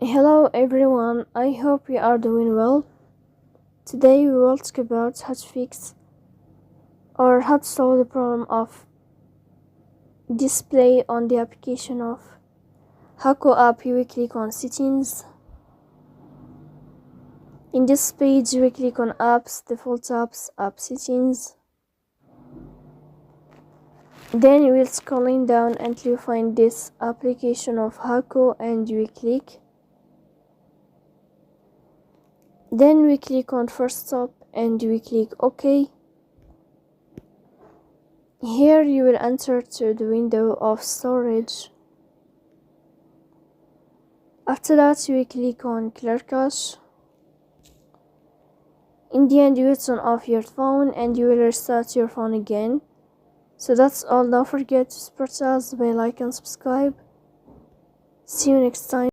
Hello everyone, I hope you are doing well. Today we will talk about how to fix or how to solve the problem of display on the application of Hacoo app. You will click on settings. In this page you will click on apps, default apps, app settings. Then you will scrolling down until you find this application of Hacoo and you will click. Then we click on first stop and we click OK. Here you will enter to the window of storage. After that you will click on clear cache. In the end you will turn off your phone and you will restart your phone again. So that's all. Don't forget to support us by like and subscribe. See you next time.